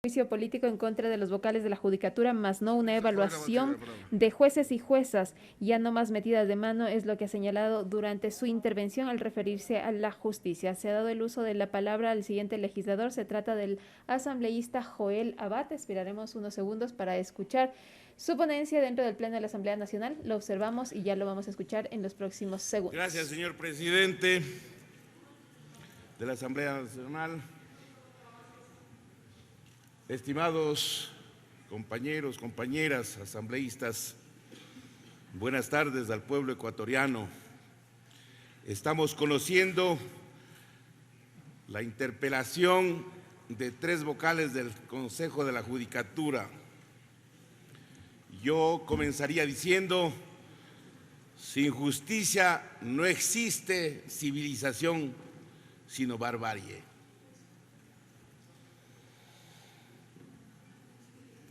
Juicio político en contra de los vocales de la judicatura, más no una evaluación de jueces y juezas, ya no más metidas de mano, es lo que ha señalado durante su intervención al referirse a la justicia. Se ha dado el uso de la palabra al siguiente legislador, se trata del asambleísta Joel Abad. Esperaremos unos segundos para escuchar su ponencia dentro del Pleno de la Asamblea Nacional. Lo observamos y ya lo vamos a escuchar en los próximos segundos. Gracias, señor presidente de la Asamblea Nacional. Estimados compañeros, compañeras, asambleístas, buenas tardes al pueblo ecuatoriano. Estamos conociendo la interpelación de 3 vocales del Consejo de la Judicatura. Yo comenzaría diciendo: sin justicia no existe civilización, sino barbarie.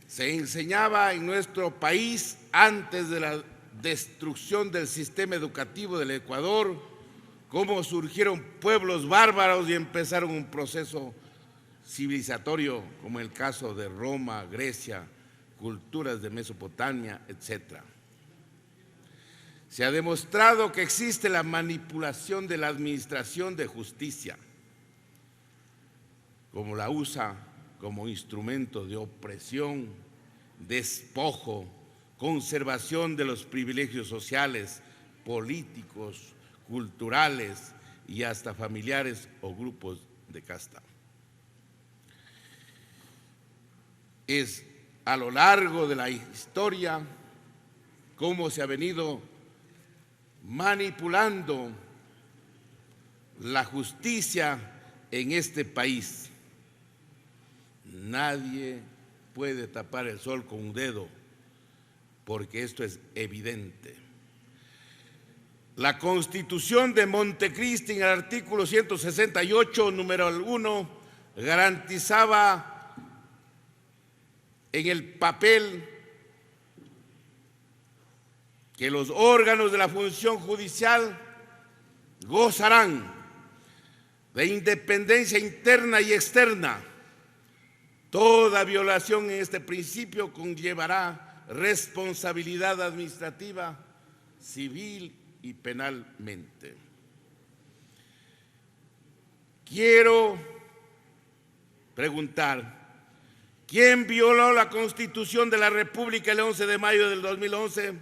Se enseñaba en nuestro país, antes de la destrucción del sistema educativo del Ecuador, cómo surgieron pueblos bárbaros y empezaron un proceso civilizatorio, como el caso de Roma, Grecia, culturas de Mesopotamia, etc. Se ha demostrado que existe la manipulación de la administración de justicia, como la usa como instrumento de opresión, despojo, conservación de los privilegios sociales, políticos, culturales y hasta familiares o grupos de casta. Es a lo largo de la historia cómo se ha venido manipulando la justicia en este país. Nadie puede tapar el sol con un dedo, porque esto es evidente. La Constitución de Montecristi, en el artículo 168, número 1, garantizaba en el papel que los órganos de la función judicial gozarán de independencia interna y externa. Toda violación en este principio conllevará responsabilidad administrativa, civil y penalmente. Quiero preguntar: ¿quién violó la Constitución de la República el 11 de mayo del 2011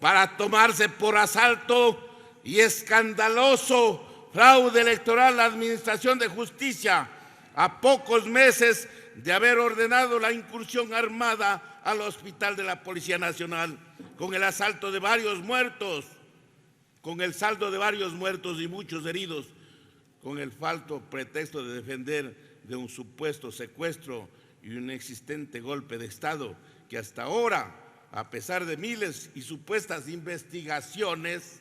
para tomarse por asalto y escandaloso fraude electoral la Administración de Justicia, a pocos meses de haber ordenado la incursión armada al hospital de la Policía Nacional, con el asalto de varios muertos, con el saldo de varios muertos y muchos heridos, con el falso pretexto de defender de un supuesto secuestro y un existente golpe de Estado, que hasta ahora, a pesar de miles y supuestas investigaciones,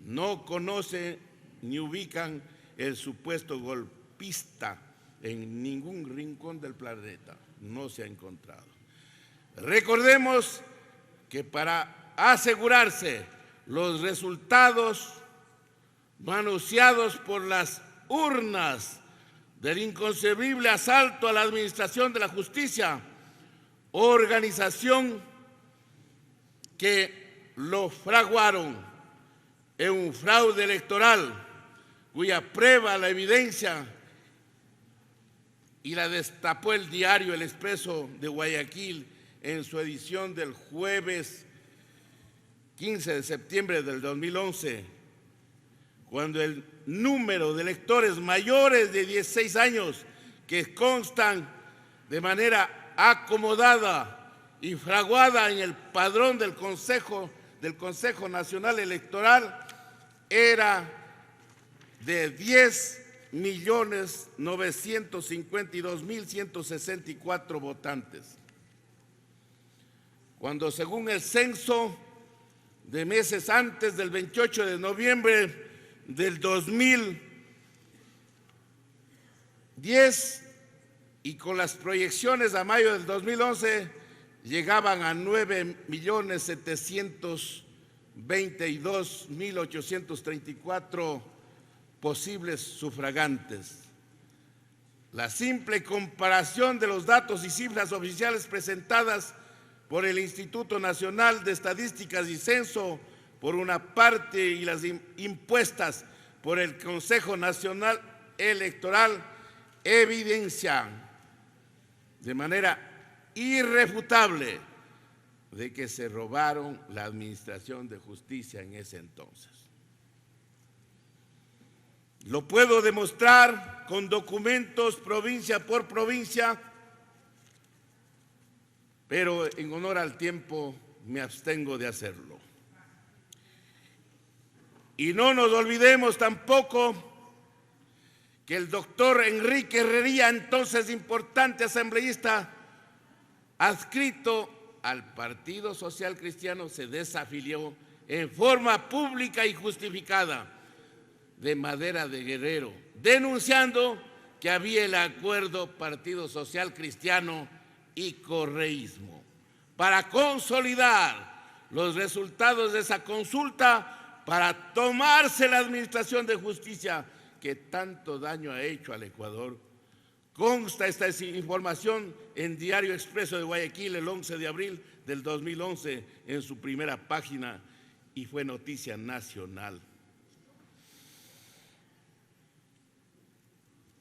no conocen ni ubican el supuesto golpista en ningún rincón del planeta. No se ha encontrado. Recordemos que para asegurarse los resultados manoseados por las urnas del inconcebible asalto a la administración de la justicia, organización que lo fraguaron en un fraude electoral, cuya prueba, la evidencia, y la destapó el diario El Expreso de Guayaquil en su edición del jueves 15 de septiembre del 2011, cuando el número de electores mayores de 16 años que constan de manera acomodada y fraguada en el padrón del Consejo Nacional Electoral era de 10.952.164 votantes, cuando según el censo de meses antes del 28 de noviembre del 2010 y con las proyecciones a mayo del 2011 llegaban a 9.722.834 posibles sufragantes. La simple comparación de los datos y cifras oficiales presentadas por el Instituto Nacional de Estadísticas y Censo, por una parte, y las impuestas por el Consejo Nacional Electoral, evidencian de manera irrefutable de que se robaron la administración de justicia en ese entonces. Lo puedo demostrar con documentos provincia por provincia, pero en honor al tiempo me abstengo de hacerlo. Y no nos olvidemos tampoco que el doctor Enrique Herrería, entonces importante asambleísta adscrito al Partido Social Cristiano, se desafilió en forma pública y justificada de Madera de Guerrero, denunciando que había el acuerdo Partido Social Cristiano y correísmo para consolidar los resultados de esa consulta para tomarse la administración de justicia que tanto daño ha hecho al Ecuador. Consta esta información en Diario Expreso de Guayaquil el 11 de abril del 2011 en su primera página y fue noticia nacional.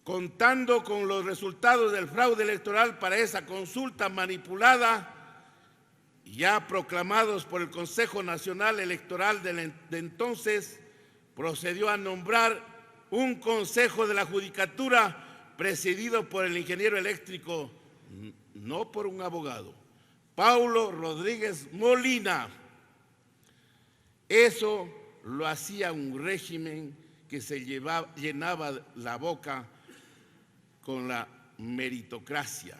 Contando con los resultados del fraude electoral para esa consulta manipulada, ya proclamados por el Consejo Nacional Electoral de entonces, procedió a nombrar un consejo de la Judicatura presidido por el ingeniero eléctrico, no por un abogado, Paulo Rodríguez Molina. Eso lo hacía un régimen que se llenaba la boca con la meritocracia.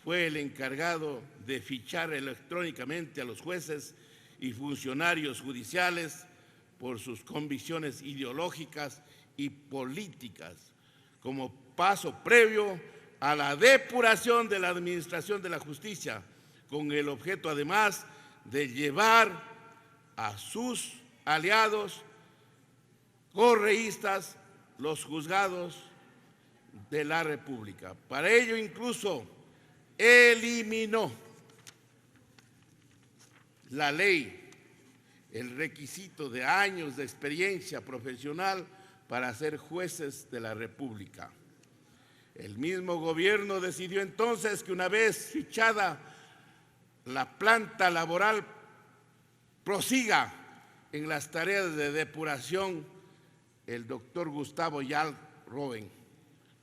Fue el encargado de fichar electrónicamente a los jueces y funcionarios judiciales por sus convicciones ideológicas y políticas, como paso previo a la depuración de la administración de la justicia, con el objeto además de llevar a sus aliados correístas los juzgados de la República. Para ello incluso eliminó la ley el requisito de años de experiencia profesional para ser jueces de la República. El mismo gobierno decidió entonces que una vez fichada la planta laboral prosiga en las tareas de depuración el doctor Gustavo Yal Roben,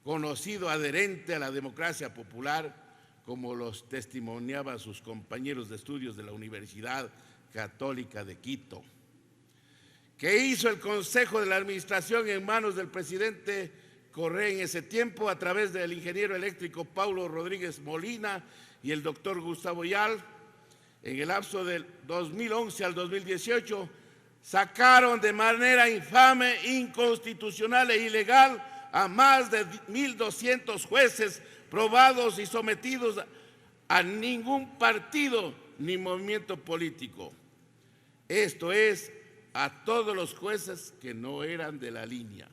conocido adherente a la democracia popular, como los testimoniaban sus compañeros de estudios de la Universidad Católica de Quito. ¿Qué hizo el Consejo de la Administración en manos del presidente Correa en ese tiempo a través del ingeniero eléctrico Paulo Rodríguez Molina y el doctor Gustavo Yal? En el lapso del 2011 al 2018 sacaron de manera infame, inconstitucional e ilegal a más de 1.200 jueces probados y sometidos a ningún partido ni movimiento político. Esto es, a todos los jueces que no eran de la línea,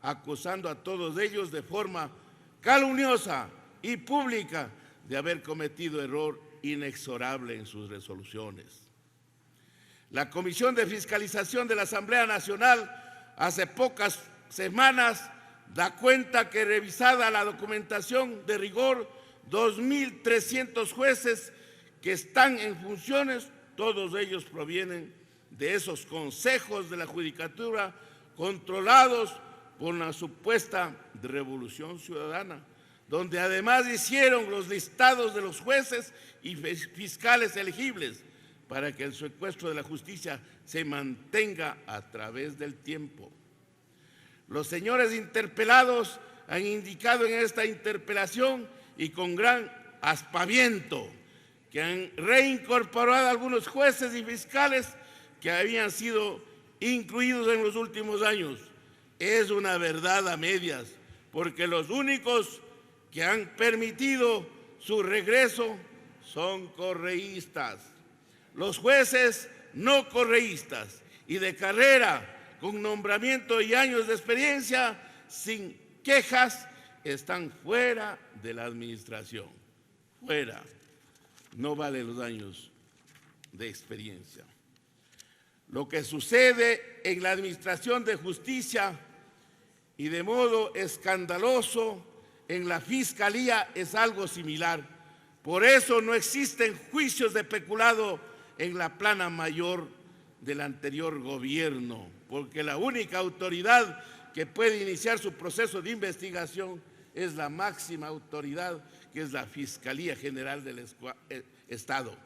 acusando a todos ellos de forma calumniosa y pública de haber cometido error inexorable en sus resoluciones. La Comisión de Fiscalización de la Asamblea Nacional hace pocas semanas da cuenta que revisada la documentación de rigor, 2.300 jueces que están en funciones, todos ellos provienen de esos consejos de la Judicatura controlados por una supuesta revolución ciudadana, donde además hicieron los listados de los jueces y fiscales elegibles para que el secuestro de la justicia se mantenga a través del tiempo. Los señores interpelados han indicado en esta interpelación y con gran aspaviento que han reincorporado a algunos jueces y fiscales que habían sido incluidos en los últimos años. Es una verdad a medias, porque los únicos que han permitido su regreso son correístas. Los jueces no correístas y de carrera, con nombramiento y años de experiencia, sin quejas, están fuera de la administración. Fuera. No vale los años de experiencia. Lo que sucede en la administración de justicia y de modo escandaloso en la Fiscalía es algo similar. Por eso no existen juicios de peculado en la plana mayor del anterior gobierno, porque la única autoridad que puede iniciar su proceso de investigación es la máxima autoridad, que es la Fiscalía General del Estado.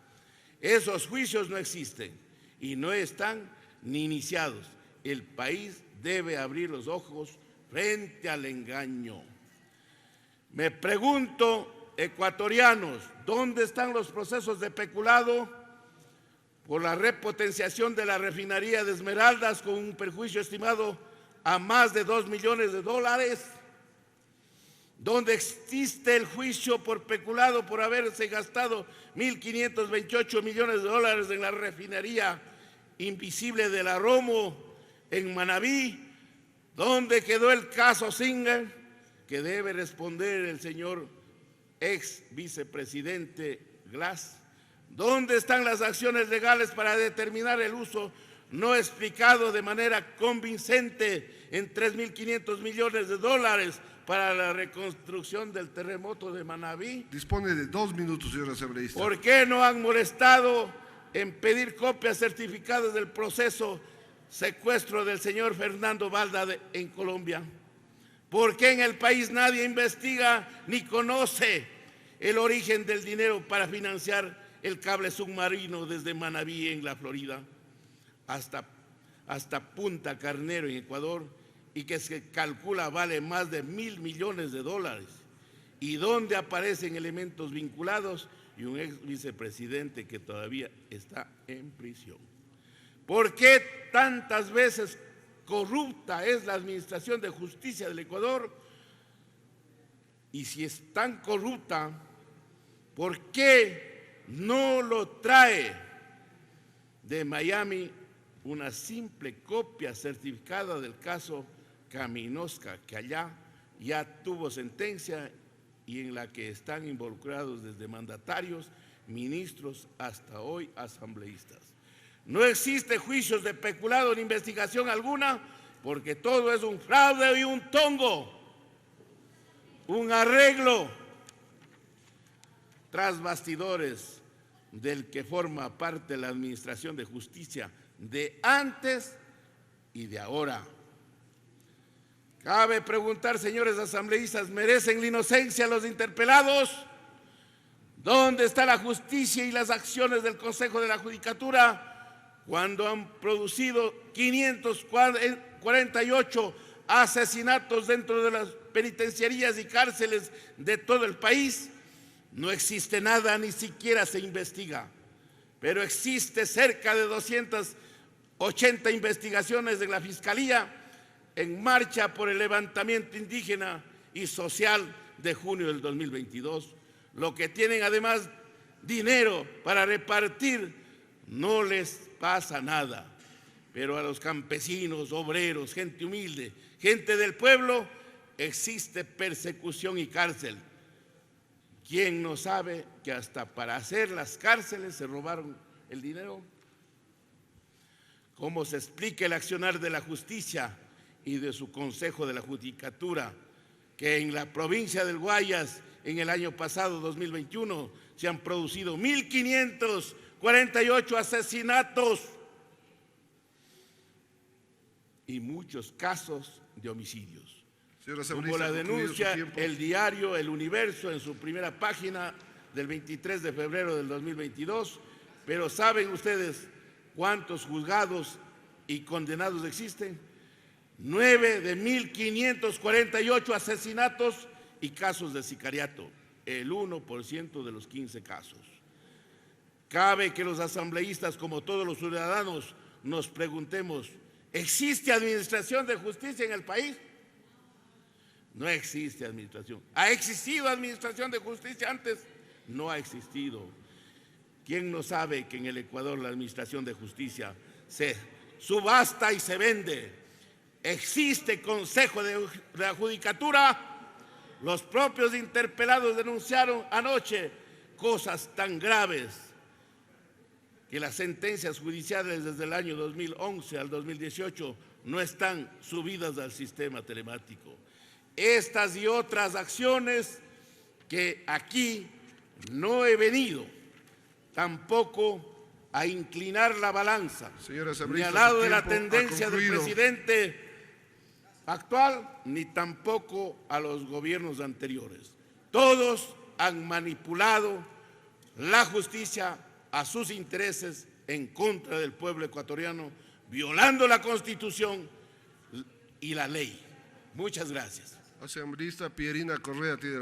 Esos juicios no existen y no están ni iniciados. El país debe abrir los ojos frente al engaño. Me pregunto, ecuatorianos, ¿dónde están los procesos de peculado por la repotenciación de la refinería de Esmeraldas con un perjuicio estimado a más de $2 millones? ¿Dónde existe el juicio por peculado por haberse gastado $1.528 millones en la refinería invisible de la Romo en Manabí? ¿Dónde quedó el caso Singer, que debe responder el señor ex vicepresidente Glass? ¿Dónde están las acciones legales para determinar el uso no explicado de manera convincente en $3.500 millones para la reconstrucción del terremoto de Manabí? Dispone de 2 minutos, señor asambleísta. ¿Por qué no han molestado en pedir copias certificadas del proceso secuestro del señor Fernando Balda en Colombia? ¿Por qué en el país nadie investiga ni conoce el origen del dinero para financiar el cable submarino desde Manabí en la Florida hasta Punta Carnero en Ecuador, y que se calcula vale más de $1.000 millones? ¿Y dónde aparecen elementos vinculados y un ex vicepresidente que todavía está en prisión? ¿Por qué tantas veces corrupta es la administración de justicia del Ecuador? Y si es tan corrupta, ¿por qué no lo trae de Miami una simple copia certificada del caso Kaminovska, que allá ya tuvo sentencia y en la que están involucrados desde mandatarios, ministros, hasta hoy asambleístas? No existe juicios de peculado ni investigación alguna, porque todo es un fraude y un tongo, un arreglo tras bastidores del que forma parte la administración de justicia de antes y de ahora. Cabe preguntar, señores asambleístas, ¿merecen la inocencia los interpelados? ¿Dónde está la justicia y las acciones del Consejo de la Judicatura cuando han producido 548 asesinatos dentro de las penitenciarías y cárceles de todo el país? No existe nada, ni siquiera se investiga, pero existe cerca de 280 investigaciones de la Fiscalía en marcha por el levantamiento indígena y social de junio del 2022. Lo que tienen además dinero para repartir, no les pasa nada. Pero a los campesinos, obreros, gente humilde, gente del pueblo, existe persecución y cárcel. ¿Quién no sabe que hasta para hacer las cárceles se robaron el dinero? ¿Cómo se explica el accionar de la justicia y de su Consejo de la Judicatura, que en la provincia del Guayas en el año pasado, 2021, se han producido 1.548 asesinatos y muchos casos de homicidios? Como la denuncia el diario El Universo en su primera página del 23 de febrero del 2022, pero ¿saben ustedes cuántos juzgados y condenados existen? 9 de 1.548 asesinatos y casos de sicariato, el 1% de los 15 casos. Cabe que los asambleístas, como todos los ciudadanos, nos preguntemos, ¿existe administración de justicia en el país? No existe administración. ¿Ha existido administración de justicia antes? No ha existido. ¿Quién no sabe que en el Ecuador la administración de justicia se subasta y se vende? Existe Consejo de la Judicatura, Los propios interpelados denunciaron anoche cosas tan graves que las sentencias judiciales desde el año 2011 al 2018 no están subidas al sistema telemático. Estas y otras acciones que aquí no he venido tampoco a inclinar la balanza, ni al lado de la tendencia del presidente actual, ni tampoco a los gobiernos anteriores. Todos han manipulado la justicia a sus intereses en contra del pueblo ecuatoriano, violando la Constitución y la ley. Muchas gracias. Asambleísta Pierina Correa tiene la